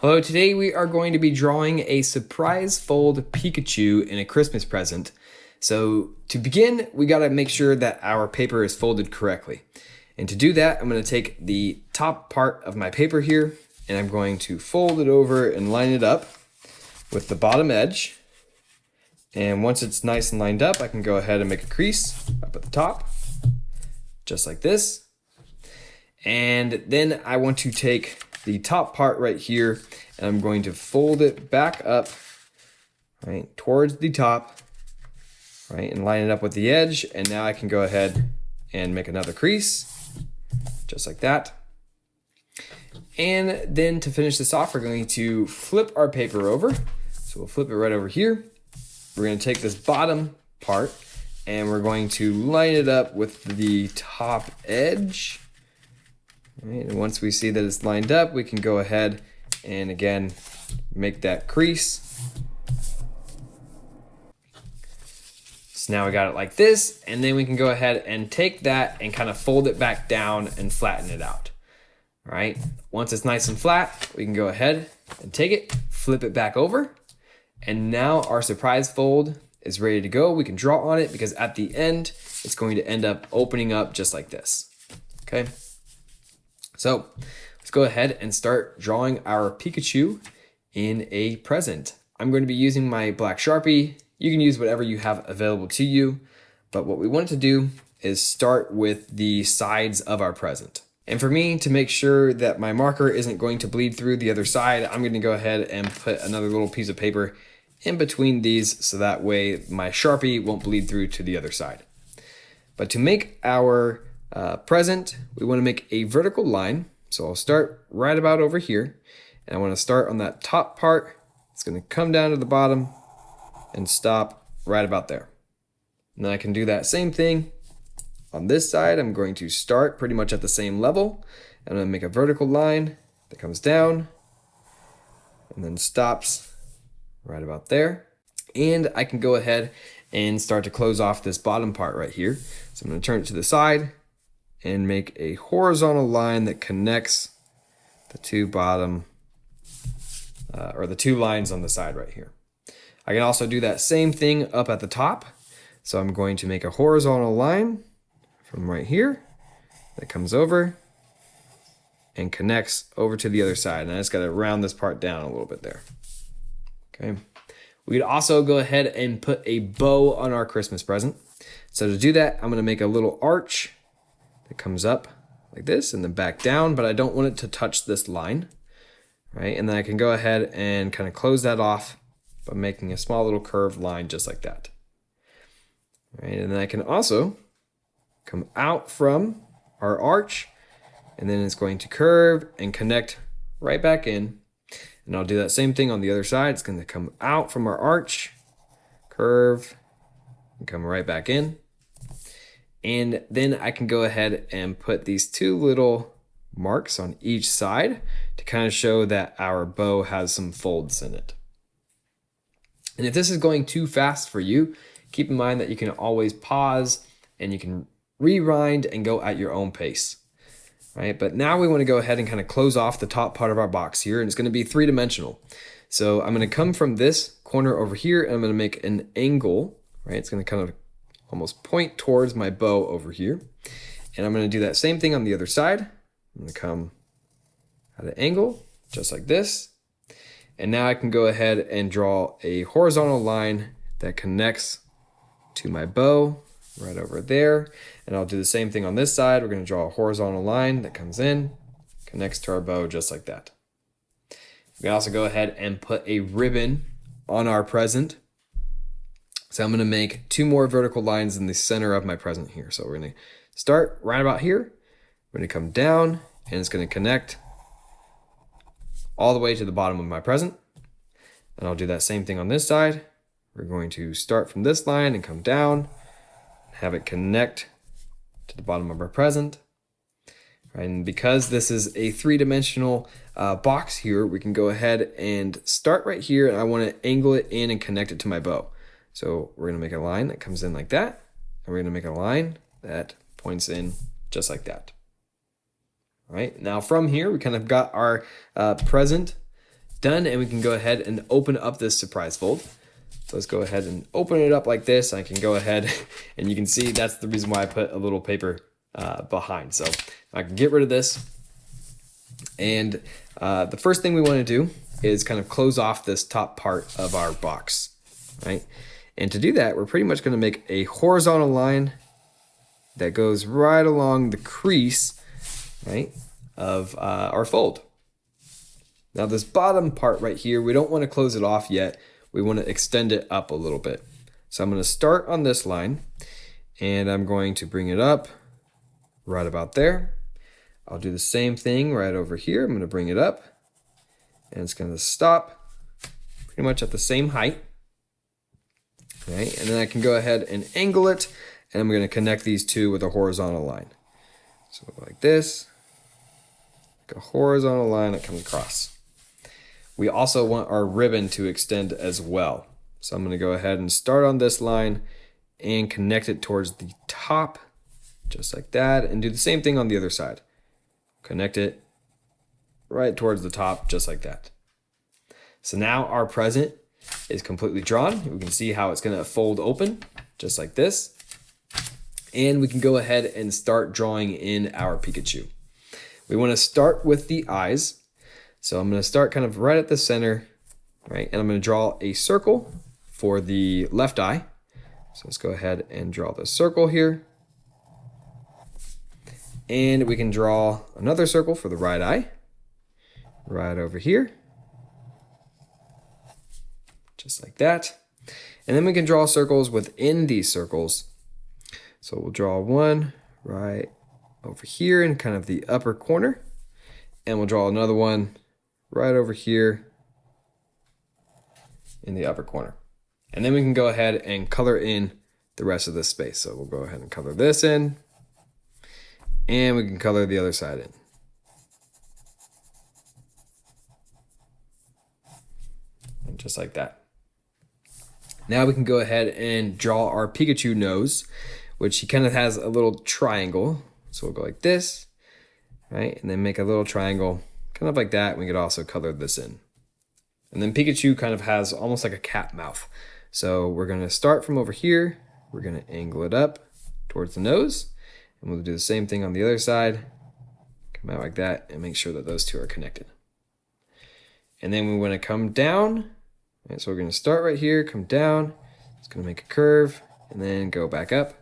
Hello, today we are going to be drawing a surprise fold Pikachu in a Christmas present. So to begin, we got to make sure that our paper is folded correctly. And to do that, I'm going to take the top part of my paper here and I'm going to fold it over and line it up with the bottom edge. And once it's nice and lined up, I can go ahead and make a crease up at the top, just like this. And then I want to take the top part right here and I'm going to fold it back up, right, towards the top, right, and line it up with the edge. And now I can go ahead and make another crease, just like that. And then to finish this off, we're going to flip our paper over. So we'll flip it right over here. We're going to take this bottom part and we're going to line it up with the top edge. Right, and once we see that it's lined up, we can go ahead and again make that crease. So now we got it like this, and then we can go ahead and take that and kind of fold it back down and flatten it out. All right, once it's nice and flat, we can go ahead and take it, flip it back over, and now our surprise fold is ready to go. We can draw on it because at the end, it's going to end up opening up just like this, okay? So let's go ahead and start drawing our Pikachu in a present. I'm going to be using my black Sharpie. You can use whatever you have available to you, but what we want to do is start with the sides of our present. And for me, to make sure that my marker isn't going to bleed through the other side, I'm going to go ahead and put another little piece of paper in between these so that way my Sharpie won't bleed through to the other side. But to make our present, we want to make a vertical line. So I'll start right about over here and I want to start on that top part. It's going to come down to the bottom and stop right about there. And then I can do that same thing on this side. I'm going to start pretty much at the same level. I'm going to make a vertical line that comes down and then stops right about there. And I can go ahead and start to close off this bottom part right here. So I'm going to turn it to the side and make a horizontal line that connects the two bottom or the two lines on the side right here. I can also do that same thing up at the top. So I'm going to make a horizontal line from right here that comes over and connects over to the other side. And I just got to round this part down a little bit there. Okay. We could also go ahead and put a bow on our Christmas present. So to do that, I'm going to make a little arch that comes up like this and then back down, but I don't want it to touch this line, right? And then I can go ahead and kind of close that off by making a small little curved line just like that. Right, and then I can also come out from our arch and then it's going to curve and connect right back in. And I'll do that same thing on the other side. It's going to come out from our arch, curve, and come right back in. And then I can go ahead and put these two little marks on each side to kind of show that our bow has some folds in it. And if this is going too fast for you, keep in mind that you can always pause and you can rewind and go at your own pace. Right? But now we want to go ahead and kind of close off the top part of our box here, and it's going to be three-dimensional. So I'm going to come from this corner over here and I'm going to make an angle, right? It's going to kind of almost point towards my bow over here. And I'm going to do that same thing on the other side. I'm going to come at an angle, just like this. And now I can go ahead and draw a horizontal line that connects to my bow right over there. And I'll do the same thing on this side. We're going to draw a horizontal line that comes in, connects to our bow just like that. We can also go ahead and put a ribbon on our present. So I'm going to make two more vertical lines in the center of my present here. So we're going to start right about here. We're going to come down and it's going to connect all the way to the bottom of my present. And I'll do that same thing on this side. We're going to start from this line and come down, have it connect to the bottom of our present. And because this is a three-dimensional box here, we can go ahead and start right here. And I want to angle it in and connect it to my bow. So we're going to make a line that comes in like that. And we're going to make a line that points in just like that. All right, now from here, we kind of got our present done, and we can go ahead and open up this surprise fold. So let's go ahead and open it up like this. I can go ahead and you can see that's the reason why I put a little paper behind. So I can get rid of this. And the first thing we want to do is kind of close off this top part of our box, right? And to do that, we're pretty much going to make a horizontal line that goes right along the crease, right, of our fold. Now this bottom part right here, we don't want to close it off yet. We want to extend it up a little bit. So I'm going to start on this line and I'm going to bring it up right about there. I'll do the same thing right over here. I'm going to bring it up and it's going to stop pretty much at the same height. Okay, and then I can go ahead and angle it and I'm going to connect these two with a horizontal line. So like this, like a horizontal line that comes across. We also want our ribbon to extend as well. So I'm going to go ahead and start on this line and connect it towards the top, just like that, and do the same thing on the other side. Connect it right towards the top, just like that. So now our present is completely drawn. We can see how it's going to fold open, just like this. And we can go ahead and start drawing in our Pikachu. We want to start with the eyes. So I'm going to start kind of right at the center, right? And I'm going to draw a circle for the left eye. So let's go ahead and draw the circle here. And we can draw another circle for the right eye, right over here. Just like that. And then we can draw circles within these circles. So we'll draw one right over here in kind of the upper corner. And we'll draw another one right over here in the upper corner. And then we can go ahead and color in the rest of this space. So we'll go ahead and color this in. And we can color the other side in. And just like that. Now we can go ahead and draw our Pikachu nose, which he kind of has a little triangle. So we'll go like this, right? And then make a little triangle, kind of like that. We could also color this in. And then Pikachu kind of has almost like a cat mouth. So we're going to start from over here. We're going to angle it up towards the nose. And we'll do the same thing on the other side. Come out like that and make sure that those two are connected. And then we want to come down. Right, so we're going to start right here, come down. It's going to make a curve and then go back up.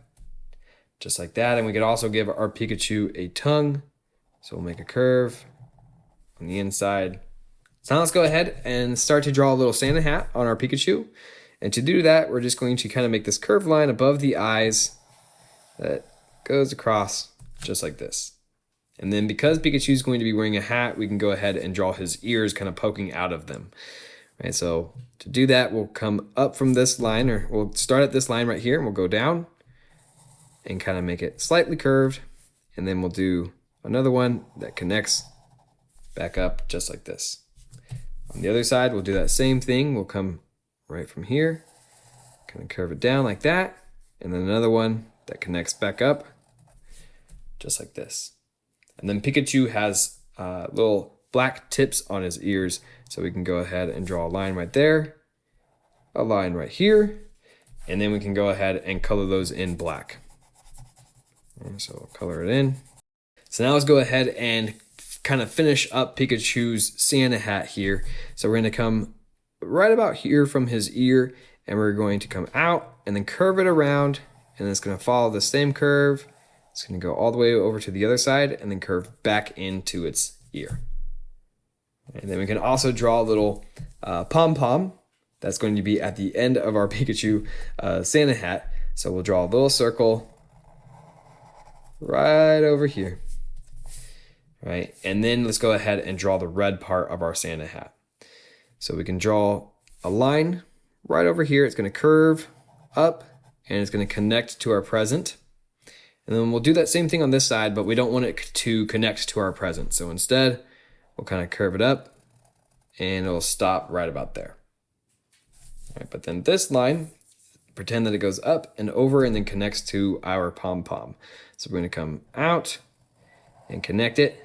Just like that. And we could also give our Pikachu a tongue. So we'll make a curve on the inside. So now let's go ahead and start to draw a little Santa hat on our Pikachu. And to do that, we're just going to kind of make this curved line above the eyes that goes across just like this. And then because Pikachu is going to be wearing a hat, we can go ahead and draw his ears kind of poking out of them. Right, so to do that, we'll come up from this line, or we'll start at this line right here, and we'll go down and kind of make it slightly curved. And then we'll do another one that connects back up just like this. On the other side, we'll do that same thing. We'll come right from here, kind of curve it down like that. And then another one that connects back up just like this. And then Pikachu has little black tips on his ears. So we can go ahead and draw a line right there, a line right here, and then we can go ahead and color those in black. And so we'll color it in. So now let's go ahead and kind of finish up Pikachu's Santa hat here. So we're going to come right about here from his ear, and we're going to come out and then curve it around, and it's going to follow the same curve. It's going to go all the way over to the other side and then curve back into its ear. And then we can also draw a little pom-pom that's going to be at the end of our Pikachu Santa hat. So we'll draw a little circle right over here. Right, and then let's go ahead and draw the red part of our Santa hat. So we can draw a line right over here. It's going to curve up and it's going to connect to our present. And then we'll do that same thing on this side, but we don't want it to connect to our present. So instead, we'll kind of curve it up and it'll stop right about there. All right, but then this line, pretend that it goes up and over and then connects to our pom-pom. So we're going to come out and connect it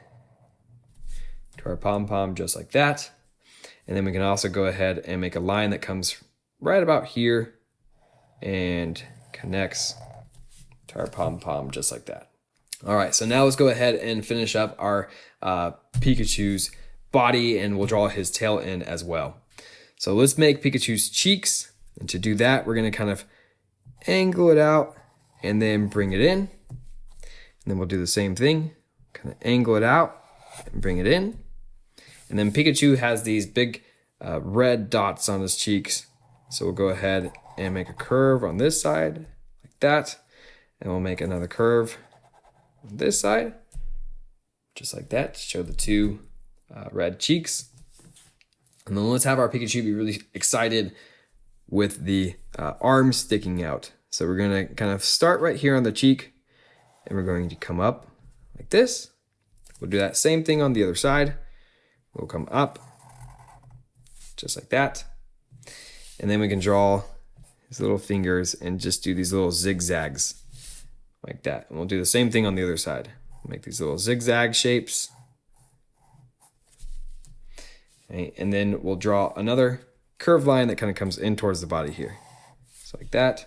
to our pom-pom just like that. And then we can also go ahead and make a line that comes right about here and connects to our pom-pom just like that. All right, so now let's go ahead and finish up our Pikachu's body, and we'll draw his tail in as well. So let's make Pikachu's cheeks. And to do that, we're gonna kind of angle it out and then bring it in. And then we'll do the same thing, kind of angle it out and bring it in. And then Pikachu has these big red dots on his cheeks. So we'll go ahead and make a curve on this side like that. And we'll make another curve on this side, just like that, to show the two red cheeks. And then let's have our Pikachu be really excited with the arms sticking out. So we're gonna kind of start right here on the cheek, and we're going to come up like this. We'll do that same thing on the other side. We'll come up just like that. And then we can draw his little fingers and just do these little zigzags like that. And we'll do the same thing on the other side. Make these little zigzag shapes. Okay, and then we'll draw another curved line that kind of comes in towards the body here. So like that.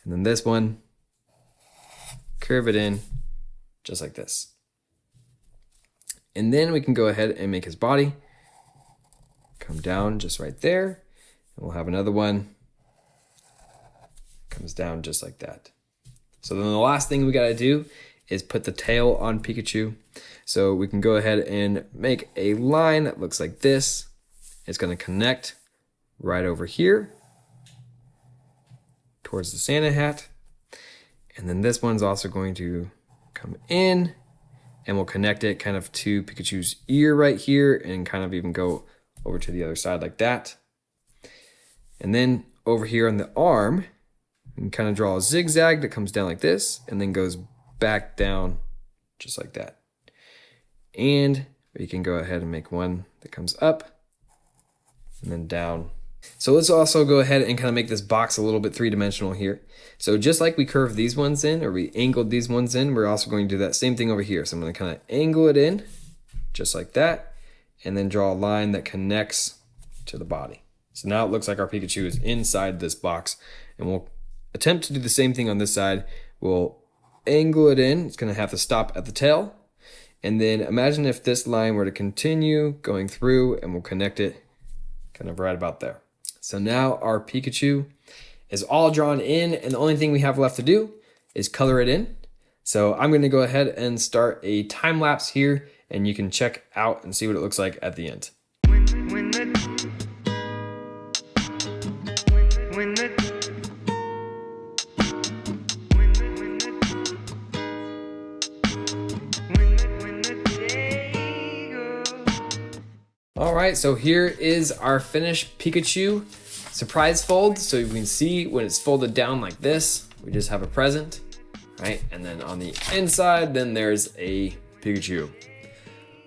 And then this one, curve it in just like this. And then we can go ahead and make his body come down just right there. And we'll have another one comes down just like that. So then the last thing we gotta do is put the tail on Pikachu. So we can go ahead and make a line that looks like this. It's gonna connect right over here towards the Santa hat. And then this one's also going to come in, and we'll connect it kind of to Pikachu's ear right here and kind of even go over to the other side like that. And then over here on the arm, we can kind of draw a zigzag that comes down like this and then goes back down just like that. And we can go ahead and make one that comes up and then down. So let's also go ahead and kind of make this box a little bit three-dimensional here. So just like we curved these ones in, or we angled these ones in, we're also going to do that same thing over here. So I'm going to kind of angle it in just like that, and then draw a line that connects to the body. So now it looks like our Pikachu is inside this box, and we'll attempt to do the same thing on this side. We'll angle it in. It's going to have to stop at the tail. And then imagine if this line were to continue going through, and we'll connect it kind of right about there. So now our Pikachu is all drawn in, and the only thing we have left to do is color it in. So I'm going to go ahead and start a time lapse here, and you can check out and see what it looks like at the end. All right, so here is our finished Pikachu surprise fold. So you can see when it's folded down like this, we just have a present, right? And then on the inside, then there's a Pikachu.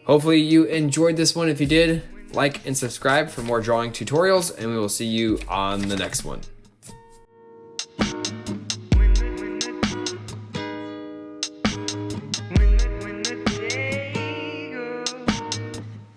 Hopefully you enjoyed this one. If you did, like and subscribe for more drawing tutorials, and we will see you on the next one.